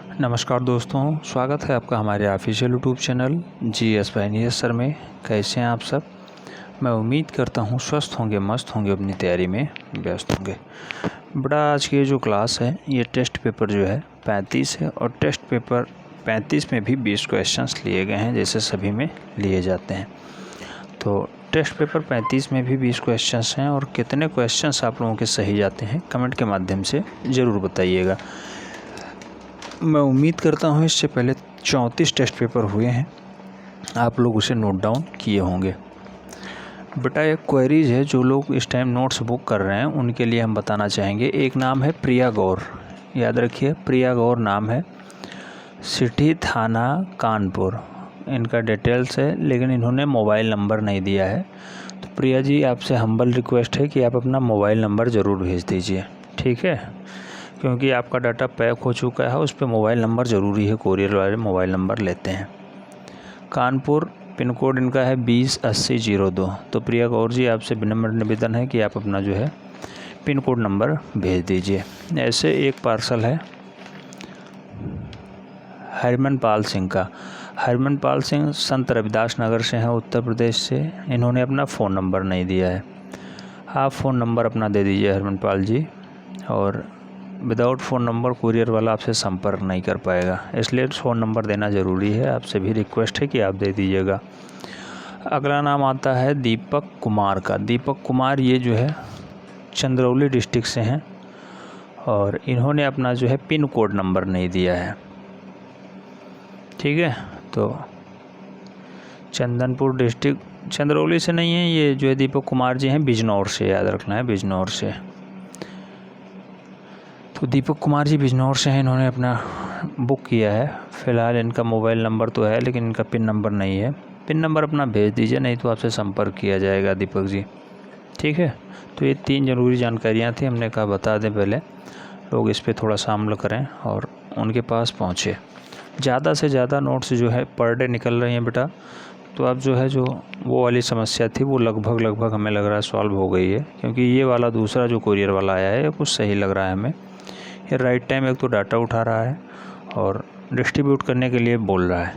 नमस्कार दोस्तों, स्वागत है आपका हमारे official YouTube channel GS by sir में। कैसे हैं आप सब? मैं उम्मीद करता हूं स्वस्थ होंगे, मस्त होंगे, अपनी तैयारी में व्यस्त होंगे। बड़ा आज की जो क्लास है ये टेस्ट पेपर जो है 35 है और टेस्ट पेपर 35 में भी 20 क्वेश्चंस लिए गए हैं, जैसे सभी में लिए जाते हैं। तो टेस्ट पेपर 35 में भी 20 क्वेश्चंस हैं और कितने क्वेश्चंस आप लोगों के सही जाते हैं कमेंट के माध्यम से ज़रूर बताइएगा। मैं उम्मीद करता हूँ इससे पहले 34 टेस्ट पेपर हुए हैं, आप लोग उसे नोट डाउन किए होंगे। बेटा एक क्वेरीज है, जो लोग इस टाइम नोट्स बुक कर रहे हैं उनके लिए हम बताना चाहेंगे। एक नाम है प्रिया गौर, याद रखिए प्रिया गौर नाम है, सिटी थाना कानपुर इनका डिटेल्स है, लेकिन इन्होंने मोबाइल नंबर नहीं दिया है। तो प्रिया जी आपसे हम्बल रिक्वेस्ट है कि आप अपना मोबाइल नंबर ज़रूर भेज दीजिए, ठीक है, क्योंकि आपका डाटा पैक हो चुका है। उस पर मोबाइल नंबर ज़रूरी है, कोरियर वाले मोबाइल नंबर लेते हैं। कानपुर पिन कोड इनका है 208002। तो प्रिया गौर जी आपसे विनम्र निवेदन है कि आप अपना जो है पिन कोड नंबर भेज दीजिए। ऐसे एक पार्सल है हरमनपाल सिंह का। हरमनपाल सिंह संत रविदास नगर से हैं, उत्तर प्रदेश से। इन्होंने अपना फ़ोन नंबर नहीं दिया है, आप फ़ोन नंबर अपना दे दीजिए हरमनपाल जी। और विदाउट फ़ोन नंबर कुरियर वाला आपसे संपर्क नहीं कर पाएगा, इसलिए फ़ोन नंबर देना ज़रूरी है। आपसे भी रिक्वेस्ट है कि आप दे दीजिएगा। अगला नाम आता है दीपक कुमार का। दीपक कुमार ये जो है चंदौली डिस्ट्रिक्ट से हैं और इन्होंने अपना जो है पिन कोड नंबर नहीं दिया है, ठीक है। तो चंदनपुर डिस्ट्रिक्ट चंदौली से नहीं है, ये जो है दीपक कुमार जी हैं बिजनौर से, याद रखना है बिजनौर से। तो दीपक कुमार जी बिजनौर से हैं, इन्होंने अपना बुक किया है। फ़िलहाल इनका मोबाइल नंबर तो है लेकिन इनका पिन नंबर नहीं है। पिन नंबर अपना भेज दीजिए, नहीं तो आपसे संपर्क किया जाएगा दीपक जी, ठीक है। तो ये 3 ज़रूरी जानकारियाँ थी, हमने कहा बता दें, पहले लोग इस पर थोड़ा सा अमल करें और उनके पास पहुँचे। ज़्यादा से ज़्यादा नोट्स जो है पर डे निकल रही हैं बेटा, तो अब जो है जो वो वाली समस्या थी वो लगभग हमें लग रहा है सॉल्व हो गई है, क्योंकि ये वाला दूसरा जो कुरियर वाला आया है कुछ सही लग रहा है हमें। ये राइट टाइम एक तो डाटा उठा रहा है और डिस्ट्रीब्यूट करने के लिए बोल रहा है।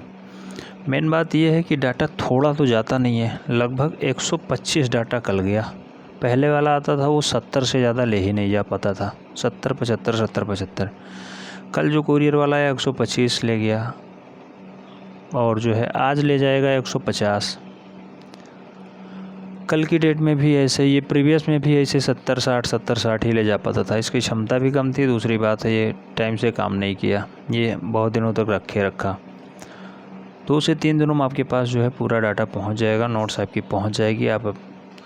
मेन बात ये है कि डाटा थोड़ा तो जाता नहीं है, लगभग 125 डाटा कल गया। पहले वाला आता था वो 70 से ज़्यादा ले ही नहीं जा पाता था, 70-75 कल जो कुरियर वाला है 125 ले गया और जो है आज ले जाएगा 150। कल की डेट में भी ऐसे, ये प्रीवियस में भी ऐसे 70-60 ही ले जा पाता था। इसकी क्षमता भी कम थी, दूसरी बात है ये टाइम से काम नहीं किया, ये बहुत दिनों तक रखा। 2 से 3 दिनों में आपके पास जो है पूरा डाटा पहुंच जाएगा, नोट्स आपकी पहुंच जाएगी। आप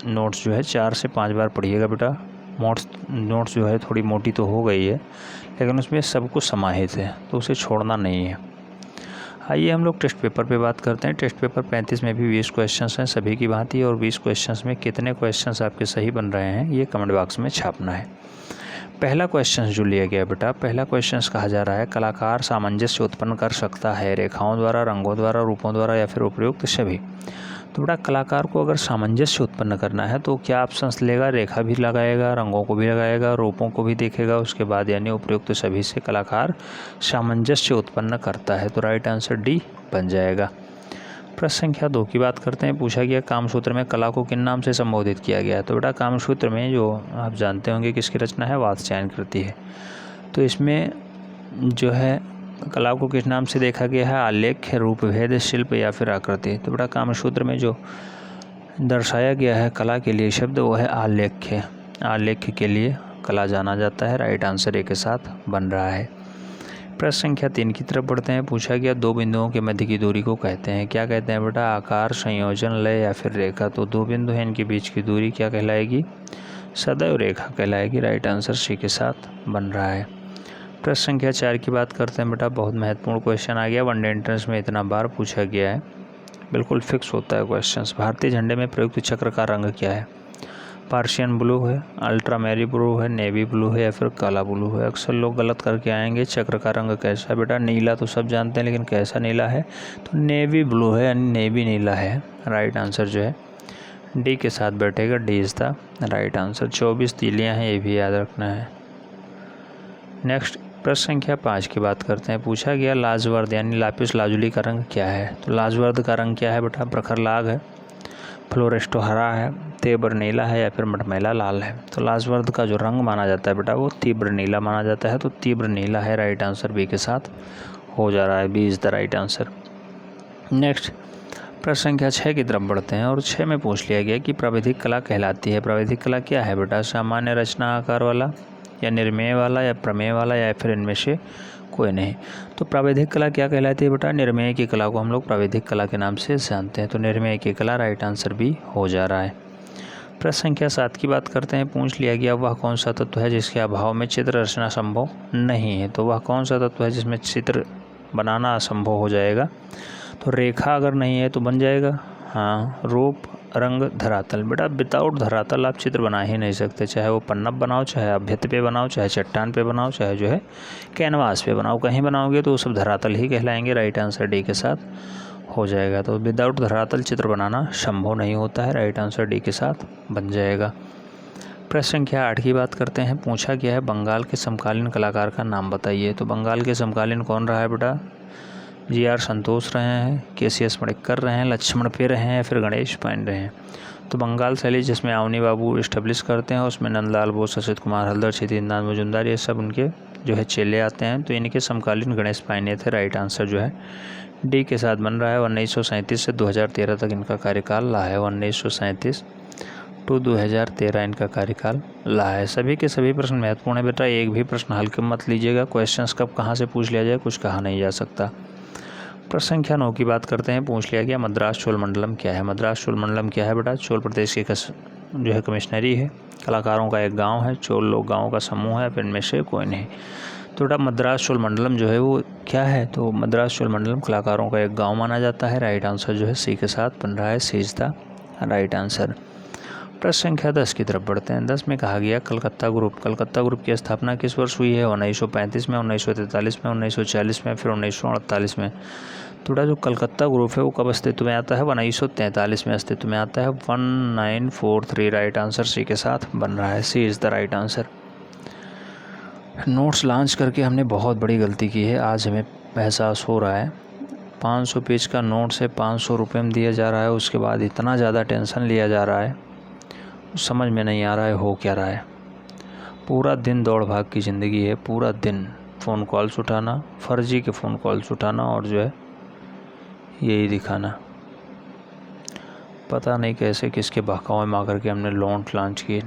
नोट्स जो है 4 से 5 बार पढ़िएगा बेटा। नोट्स जो है थोड़ी मोटी तो हो गई है लेकिन उसमें सब कुछ समाहित है, तो उसे छोड़ना नहीं है। आइए हम लोग टेस्ट पेपर पे बात करते हैं। टेस्ट पेपर 35 में भी 20 क्वेश्चंस हैं सभी की भांति, और 20 क्वेश्चंस में कितने क्वेश्चंस आपके सही बन रहे हैं ये कमेंट बॉक्स में छापना है। पहला क्वेश्चन जो लिया गया बेटा, पहला क्वेश्चन कहा जा रहा है कलाकार सामंजस्य उत्पन्न कर सकता है रेखाओं द्वारा, रंगों द्वारा, रूपों द्वारा या फिर उपयुक्त सभी। तो बेटा कलाकार को अगर सामंजस्य उत्पन्न करना है तो क्या ऑप्शंस लेगा? रेखा भी लगाएगा, रंगों को भी लगाएगा, रूपों को भी देखेगा, उसके बाद यानी उपयुक्त सभी से कलाकार सामंजस्य उत्पन्न करता है। तो राइट आंसर डी बन जाएगा। प्रश्न संख्या 2 की बात करते हैं। पूछा गया कामसूत्र में कला को किन नाम से संबोधित किया गया है? तो बेटा कामसूत्र में जो आप जानते होंगे किसकी रचना है, वात्स्यायन कृति है। तो इसमें जो है कला को किस नाम से देखा गया है? आलेख्य, रूपभेद, शिल्प या फिर आकृति। तो बेटा कामसूत्र में जो दर्शाया गया है कला के लिए शब्द वो है आलेख्य। आलेख्य के लिए कला जाना जाता है। राइट आंसर ए के साथ बन रहा है। प्रश्न संख्या 3 की तरफ बढ़ते हैं। पूछा गया 2 बिंदुओं के मध्य की दूरी को कहते हैं, क्या कहते हैं बेटा? आकार, संयोजन, लय या फिर रेखा। तो 2 बिंदु हैं, इनके बीच की दूरी क्या कहलाएगी? सदैव रेखा कहलाएगी। राइट आंसर सी के साथ बन रहा है। प्रश्न संख्या 4 की बात करते हैं बेटा, बहुत महत्वपूर्ण क्वेश्चन आ गया, वनडे एंट्रेंस में इतना बार पूछा गया है, बिल्कुल फिक्स होता है क्वेश्चन। भारतीय झंडे में प्रयुक्त चक्र का रंग क्या है? पार्शियन ब्लू है, अल्ट्रा मैरी ब्लू है, नेवी ब्लू है या फिर काला ब्लू है। अक्सर लोग गलत करके आएंगे। चक्र का रंग कैसा है बेटा? नीला तो सब जानते हैं, लेकिन कैसा नीला है? तो नेवी ब्लू है, यानी नेवी नीला है। राइट आंसर जो है डी के साथ बैठेगा, D is the right answer. 24 तीलियाँ हैं, ये भी याद रखना है। नेक्स्ट प्रश्न संख्या 5 की बात करते हैं। पूछा गया लाजवर्द यानी लापिस लाजुली का रंग क्या है। तो लाजवर्द का रंग क्या है बेटा, प्रखर लाल है, फ्लोरेस्टो हरा है, तीव्र नीला है या फिर मटमैला लाल है। तो लाजवर्द का जो रंग माना जाता है बेटा वो तीव्र नीला माना जाता है। तो तीव्र नीला है, राइट आंसर बी के साथ हो जा रहा है, B is the right answer. Next प्रश्न संख्या 6 की तरफ बढ़ते हैं और 6 में पूछ लिया गया कि प्राविधिक कला कहलाती है। प्राविधिक कला क्या है बेटा, सामान्य रचना आकार वाला या निर्मेय वाला या प्रमेय वाला या फिर इनमें से कोई नहीं। तो प्राविधिक कला क्या कहलाती है बेटा, निर्मेय की कला को हम लोग प्राविधिक कला के नाम से जानते हैं। तो निर्मेय की कला, राइट आंसर भी हो जा रहा है। प्रश्न संख्या 7 की बात करते हैं। पूछ लिया गया वह कौन सा तत्व है जिसके अभाव में चित्र रचना संभव नहीं है। तो वह कौन सा तत्व है जिसमें चित्र बनाना असंभव हो जाएगा। तो रेखा अगर नहीं है तो बन जाएगा, हाँ, रूप, रंग, धरातल। बेटा विदाउट धरातल आप चित्र बना ही नहीं सकते, चाहे वो पन्नब बनाओ, चाहे आप भित्ति पे बनाओ, चाहे चट्टान पे बनाओ, चाहे जो है कैनवास पे बनाओ, कहीं बनाओगे तो वो सब धरातल ही कहलाएंगे। राइट आंसर डी के साथ हो जाएगा। तो विदाउट धरातल चित्र बनाना संभव नहीं होता है, राइट आंसर डी के साथ बन जाएगा। प्रश्न संख्या 8 की बात करते हैं। पूछा गया है बंगाल के समकालीन कलाकार का नाम बताइए। तो बंगाल के समकालीन कौन रहा है बेटा, जी.आर. संतोष रहे हैं, के.सी.एस. मणिक्कर रहे हैं, लक्ष्मण पे रहे हैं या फिर गणेश पांडे रहे हैं। तो बंगाल शैली जिसमें अवनी बाबू इस्टेब्लिश करते हैं उसमें नंदलाल बोस, असित कुमार हल्दर, क्षितिज मजुमदार ये सब उनके जो है चेले आते हैं। तो इनके समकालीन गणेश पांडे थे, राइट आंसर जो है डी के साथ बन रहा है। 1937 से 2013 तक इनका कार्यकाल रहा है। 1937 टू 2013 इनका कार्यकाल रहा है। सभी के सभी प्रश्न महत्वपूर्ण है बेटा, एक भी प्रश्न हल्के मत लीजिएगा। क्वेश्चंस कब कहाँ से पूछ लिया जाए कुछ कहा नहीं जा सकता। प्रश्न संख्या 9 की बात करते हैं। पूछ लिया गया मद्रास चोल मंडलम क्या है। मद्रास चोल मंडलम क्या है बेटा, चोल प्रदेश की जो है कमिश्नरी है, कलाकारों का एक गांव है, चोल लोग गाँव का समूह है, फिर इनमें से कोई नहीं। तो बेटा मद्रास चोल मंडलम जो है वो क्या है, तो मद्रास चोल मंडलम कलाकारों का एक गाँव माना जाता है। राइट आंसर जो है सी के साथ बन रहा है, सी इज द राइट आंसर। प्रश्न संख्या 10 की तरफ बढ़ते हैं। 10 में कहा गया कलकत्ता ग्रुप की स्थापना किस वर्ष हुई है। 1935 में, 1943 में, 1940 में, फिर 1948 में। थोड़ा जो कलकत्ता ग्रुप है वो कब अस्तित्व में आता है, 1943 में अस्तित्व में आता है। 1943 राइट आंसर सी के साथ बन रहा है, C is the right answer. Notes launch करके हमने बहुत बड़ी गलती की है, आज हमें एहसास हो रहा है। 500 पेज का नोट्स है, 500 रुपये में दिया जा रहा है, उसके बाद इतना ज़्यादा टेंशन लिया जा रहा है, समझ में नहीं आ रहा है हो क्या रहा है। पूरा दिन दौड़ भाग की ज़िंदगी है, पूरा दिन फ़ोन कॉल्स उठाना, फर्जी के फ़ोन कॉल्स उठाना और जो है यही दिखाना। पता नहीं कैसे किसके बहकावे में आकर के हमने लॉन्च किए।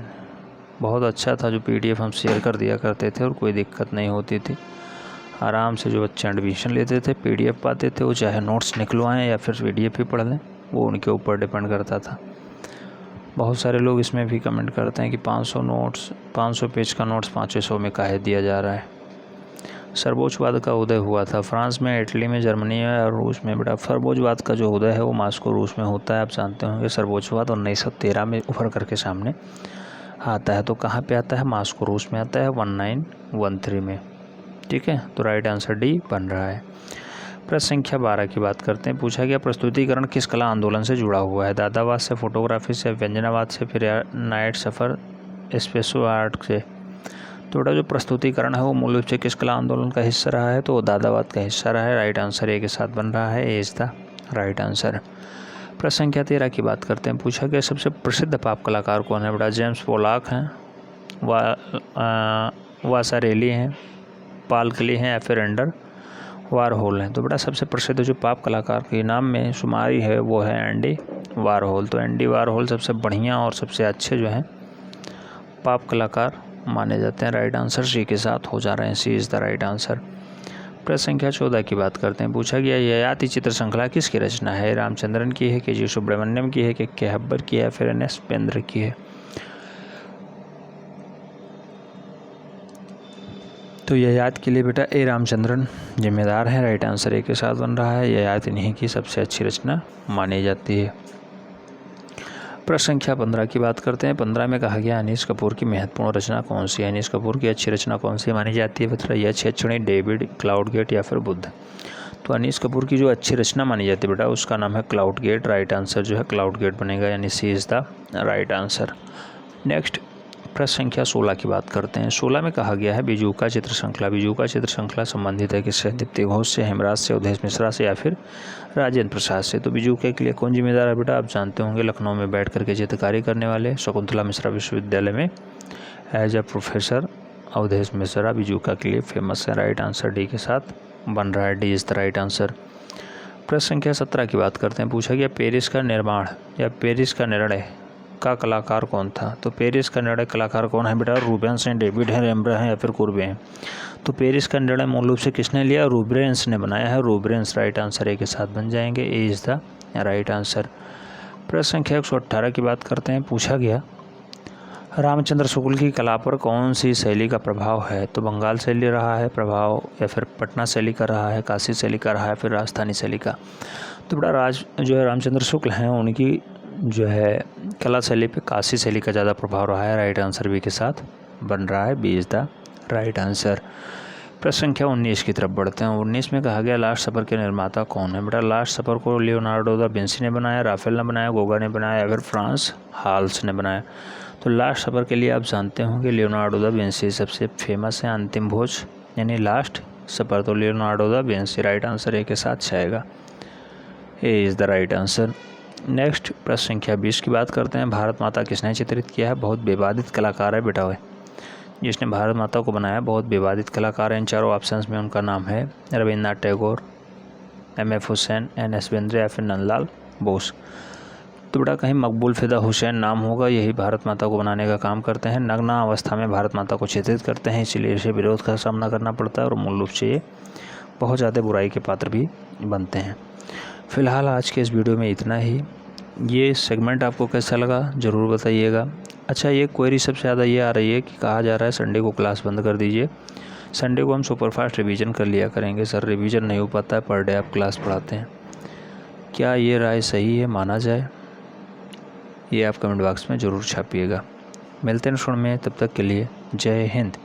बहुत अच्छा था जो PDF हम शेयर कर दिया करते थे और कोई दिक्कत नहीं होती थी। आराम से जो बच्चे एडमिशन लेते थे PDF पाते थे, वो चाहे नोट्स निकलवाएं या फिर PDF ही पढ़ लें, वो उनके ऊपर डिपेंड करता था। बहुत सारे लोग इसमें भी कमेंट करते हैं कि 500 पेज का नोट्स 500 में काहे दिया जा रहा है। सर्वोच्चवाद का उदय हुआ था फ्रांस में, इटली में, जर्मनी में और रूस में। बेटा सर्वोच्चवाद का जो उदय है वो मॉस्को रूस में होता है। आप जानते होंगे सर्वोच्चवाद 1913 में उभर करके सामने आता है। तो कहाँ पे आता है, मॉस्को रूस में आता है 1913 में। ठीक है, तो राइट आंसर डी बन रहा है। प्रश्न संख्या 12 की बात करते हैं। पूछा गया प्रस्तुतिकरण किस कला आंदोलन से जुड़ा हुआ है। दादावाद से, फोटोग्राफी से, व्यंजनावाद से, फिर नाइट सफ़र, स्पेशो आर्ट से। थोड़ा जो प्रस्तुतिकरण है वो मूल रूप से किस कला आंदोलन का हिस्सा रहा है, तो वो दादावाद का हिस्सा रहा है। राइट आंसर ए के साथ बन रहा है, A is the right answer. प्रश्न संख्या 13 की बात करते हैं। पूछा गया सबसे प्रसिद्ध पाप कलाकार कौन है। बेटा जेम्स पोलाक हैं, वासारेली हैं, पाल क्ले हैं या फिर एंडर वारहोल हैं। तो बेटा सबसे प्रसिद्ध जो पाप कलाकार के नाम में शुमारी है वो है एंडी वारहोल। तो एंडी वारहोल सबसे बढ़िया और सबसे अच्छे जो हैं पाप कलाकार माने जाते हैं। राइट आंसर सी के साथ हो जा रहे हैं, सी इज़ द राइट आंसर। प्रश्न संख्या 14 की बात करते हैं। पूछा गया ययाति चित्र श्रृंखला किसकी रचना है। रामचंद्रन की है, के.जी. सुब्रमण्यम की है, के हब्बर की है, फिर एन.एस. पेंद्र की है। तो ययाति के लिए बेटा ए रामचंद्रन जिम्मेदार है। राइट आंसर ए के साथ बन रहा है, ययाति इन्हीं की सबसे अच्छी रचना मानी जाती है। प्रश्न संख्या 15 की बात करते हैं। 15 में कहा गया अनीस कपूर की महत्वपूर्ण रचना कौन सी है। अनीस कपूर की अच्छी रचना कौन सी मानी जाती है। बता यह छेदछड़ी, डेविड, क्लाउड गेट या फिर बुद्ध। तो अनीस कपूर की जो अच्छी रचना मानी जाती है बेटा उसका नाम है क्लाउड गेट। राइट आंसर जो है क्लाउड गेट बनेगा, यानी C is the right answer. Next प्रश्न संख्या 16 की बात करते हैं। 16 में कहा गया है बीजूका चित्र श्रृंखला। बीजूका चित्र श्रृंखला संबंधित है किससे? दीप्ति घोष से, हेमराज से, अवधेश मिश्रा से या फिर राजेंद्र प्रसाद से। तो बीजूके के लिए कौन जिम्मेदार है बेटा? आप जानते होंगे लखनऊ में बैठ करके चित्रकारी करने वाले शकुंतला मिश्रा विश्वविद्यालय में as a professor Awadhesh Mishra Bijuka के लिए फेमस है। राइट आंसर डी के साथ बन रहा है, D is the right answer. प्रश्न संख्या 17 की बात करते हैं। पूछा गया पेरिस का निर्माण या पेरिस का निर्णय का कलाकार कौन था? तो पेरिस का निर्णय कलाकार कौन है बेटा? रूबेंस हैं, डेविड हैं, रेम्ब्रांड हैं या फिर कुर्बे हैं। तो पेरिस का निर्णय मूल रूप से किसने लिया? रूबेंस ने बनाया है। रूबेंस राइट आंसर ए के साथ बन जाएंगे, ए इज द राइट आंसर। प्रश्न संख्या 118 की बात करते हैं। पूछा गया रामचंद्र शुक्ल की कला पर कौन सी शैली का प्रभाव है? तो बंगाल शैली रहा है प्रभाव, या फिर पटना शैली का रहा है, काशी शैली का रहा है, फिर राजस्थानी शैली का। तो बेटा जो है रामचंद्र शुक्ल हैं उनकी जो है कला शैली पे काशी शैली का ज़्यादा प्रभाव रहा है। राइट आंसर बी के साथ बन रहा है, B is the right answer. प्रश्न संख्या 19 की तरफ बढ़ते हैं। 19 में कहा गया लास्ट सफ़र के निर्माता कौन है? बेटा लास्ट सफ़र को लियोनार्डो दा विंसी ने बनाया, राफेल ने बनाया, गोगा ने बनाया या फिर फ्रांस हाल्स ने बनाया। तो लास्ट सफ़र के लिए आप जानते होंगे लियोनार्डो दा विंसी सबसे फेमस है। अंतिम भोज यानी लास्ट सफ़र, तो Leonardo da Vinci right answer A के साथ जाएगा, A is the right answer. Next प्रश्न संख्या 20 की बात करते हैं। भारत माता किसने चित्रित किया है? बहुत विवादित कलाकार है बेटा जिसने भारत माता को बनाया, बहुत विवादित कलाकार हैं। इन चारों ऑप्शंस में उनका नाम है रविन्द्रनाथ टैगोर, M.F. हुसैन, N.S. बेंद्रे या फिर नंदलाल बोस। तो बेटा कहीं मकबूल फिदा हुसैन नाम होगा, यही भारत माता को बनाने का काम करते हैं। नग्न अवस्था में भारत माता को चित्रित करते हैं, इसलिए इसे विरोध का सामना करना पड़ता है और मूल रूप से ये बहुत ज़्यादा बुराई के पात्र भी बनते हैं। फ़िलहाल आज के इस वीडियो में इतना ही। ये सेगमेंट आपको कैसा लगा ज़रूर बताइएगा। अच्छा, ये क्वेरी सबसे ज़्यादा ये आ रही है कि कहा जा रहा है संडे को क्लास बंद कर दीजिए, संडे को हम सुपरफास्ट रिवीजन कर लिया करेंगे। सर रिवीजन नहीं हो पाता है, पर डे आप क्लास पढ़ाते हैं। क्या ये राय सही है, माना जाए? ये आप कमेंट बॉक्स में ज़रूर छापिएगा। मिलते हैं शुरू में, तब तक के लिए जय हिंद।